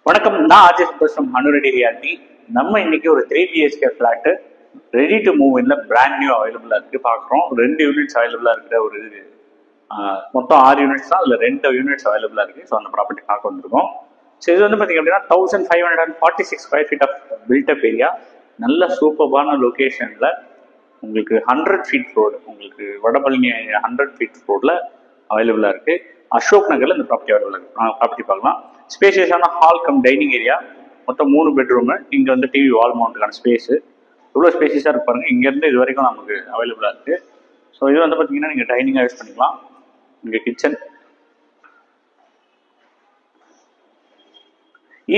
வணக்கம், நான் ஆர்ஜே சந்தோஷம் ஹனுரெடி ரியாலிட்டி. நம்ம இன்னைக்கு ஒரு 3 BHK flat ready to move இன்ல பிராண்ட் நியூ அவைலபிளா இருக்கு பார்க்குறோம். 2 யூனிட்ஸ் அவைலபிளா இருக்கிற ஒரு மொத்தம் 6 யூனிட்ஸ் தான், அதில் 2 யூனிட்ஸ் அவைலபிளா இருக்கு. ஸோ அந்த ப்ராப்பர்ட்டி பார்க்க வந்திருக்கோம். ஸோ இது வந்து பார்த்தீங்க அப்படின்னா 1546 square feet of buildup area, நல்ல சூப்பர்பான லொக்கேஷன்ல உங்களுக்கு 100 ஃபீட் ரோடு, உங்களுக்கு வடபழனி 100 ஃபீட் ரோட்ல அவைலபிளா இருக்கு. அசோக் நகர்ல இந்த ப்ராப்பர்ட்டி அவைலபிளா இருக்கு. ப்ராப்பர்ட்டி பார்க்கலாம். ஸ்பேஷியஸான ஹால் கம் டைனிங் ஏரியா, மொத்தம் 3 பெட்ரூமு. இங்க வந்து டிவி வால் மவுண்ட்டுக்கான ஸ்பேஸ் இவ்வளோ ஸ்பேஷியஸாக இருப்பாருங்க. இங்கேருந்து இது வரைக்கும் நமக்கு அவைலபிளா இருக்கு. ஸோ இது வந்து பார்த்தீங்கன்னா நீங்கள் டைனிங்காக யூஸ் பண்ணிக்கலாம். இங்கே கிச்சன்,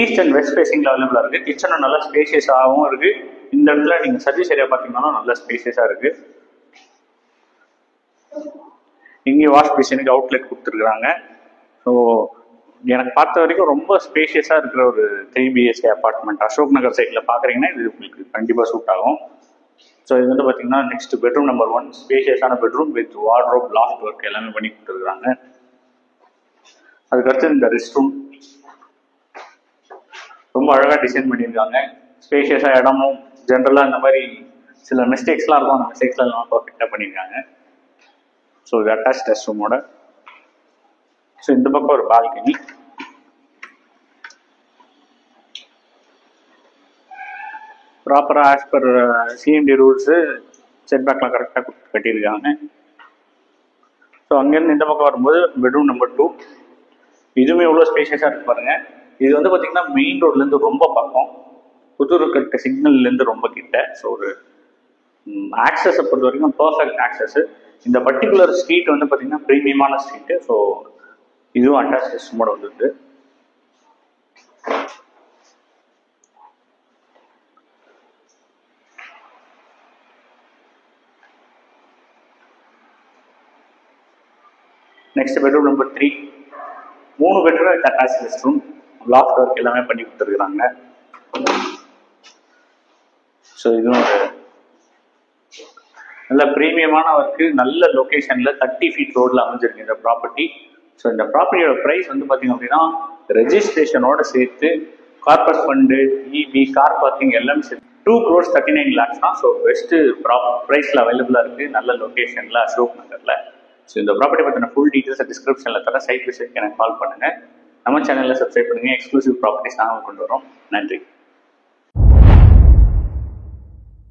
ஈஸ்ட் அண்ட் வெஸ்ட் ஃபேசிங்ல அவைலபிளா இருக்கு. கிச்சனும் நல்லா ஸ்பேஷியஸாகவும் இருக்கு. இந்த இடத்துல நீங்க சர்வீஸ் ஏரியா பார்த்தீங்கன்னா நல்ல ஸ்பேஷியஸா இருக்கு. இங்கே வாஷ் பேஷனுக்கு அவுட்லெட் கொடுத்துருக்குறாங்க. ஸோ எனக்கு பார்த்த வரைக்கும் ரொம்ப ஸ்பேஷியஸாக இருக்கிற ஒரு 3 BHK அப்பார்ட்மெண்ட் அசோக் நகர் சைடில் பார்க்குறீங்கன்னா இது உங்களுக்கு கண்டிப்பாக சூட் ஆகும். ஸோ இது வந்து பார்த்தீங்கன்னா நெக்ஸ்ட் பெட்ரூம் நம்பர் 1, ஸ்பேஷியஸான bedroom with wardrobe, loft work எல்லாமே பண்ணி கொடுத்துருக்குறாங்க. அதுக்கடுத்து இந்த ரெஸ்ட் ரூம் ரொம்ப அழகாக டிசைன் பண்ணியிருக்காங்க. ஸ்பேஷியஸாக இடமும் ஜென்ரலாக இந்த மாதிரி சில மிஸ்டேக்ஸ்லாம் இருக்கும், அந்த மிஸ்டேக்ஸ்லாம் எல்லாம் பர்ஃபெக்டாக பண்ணியிருக்காங்க. ஸோ இது அட்டாச் ரெஸ்ட் ரூமோட. ஸோ இந்த பக்கம் ஒரு பால்கனி, ப்ராப்பராக ஆஸ் பர் சிஎம்டி ரூல்ஸு செட்பேக்லாம் கரெக்டாக கட்டியிருக்காங்க. ஸோ அங்கேருந்து இந்த பக்கம் வரும்போது பெட்ரூம் நம்பர் 2, இதுவுமே எவ்வளோ ஸ்பேஷியஸாக இருக்கு பாருங்க. இது வந்து பார்த்தீங்கன்னா மெயின் ரோட்லேருந்து ரொம்ப பக்கம், புதுக்கட்டு சிக்னல்லேருந்து ரொம்ப கிட்ட. ஸோ ஒரு ஆக்சஸை பொறுத்த வரைக்கும் பர்ஃபெக்ட் ஆக்சஸ். இந்த பர்டிகுலர் ஸ்ட்ரீட் வந்து பார்த்தீங்கன்னா ப்ரீமியமான ஸ்ட்ரீட்டு. ஸோ இதுவும் அட்டாச் ரெஸ்ட்ரூமோட வந்துருக்கு. Next bedroom number 3, 3 bedroom attach rest room, loft work எல்லாமே பண்ணி கொடுத்துருக்குறாங்க. ஸோ இதுவும் ஒரு நல்ல ப்ரீமியமான ஒர்க்கு, நல்ல லொக்கேஷன்ல 30 ஃபீட் ரோட்ல அமைஞ்சிருக்கு இந்த ப்ராப்பர்ட்டி. ஸோ இந்த ப்ராப்பர்ட்டியோட ப்ரைஸ் வந்து பார்த்தீங்க அப்படின்னா ரெஜிஸ்ட்ரேஷனோட சேர்த்து corpus fund, EB, car parking எல்லாம் சேர்த்து 2,39 lakhs தான். ஸோ பெஸ்ட்டு ப்ரைஸில் அவைலபிளாக இருக்குது, நல்ல லொக்கேஷனில் அசோக் நகரில். ஸோ இந்த ப்ராப்பர்ட்டி பற்றின ஃபுல் டீட்டெயில்ஸ் டிஸ்கிரிப்ஷனில் தர, சைட் விசிட் எனக்கு கால் பண்ணுங்கள். நம்ம சேனலில் சப்ஸ்கிரைப் பண்ணுங்கள். எக்ஸ்க்ளூசிவ் ப்ராப்பர்ட்டிஸ் நாங்கள் கொண்டு வரோம். நன்றி.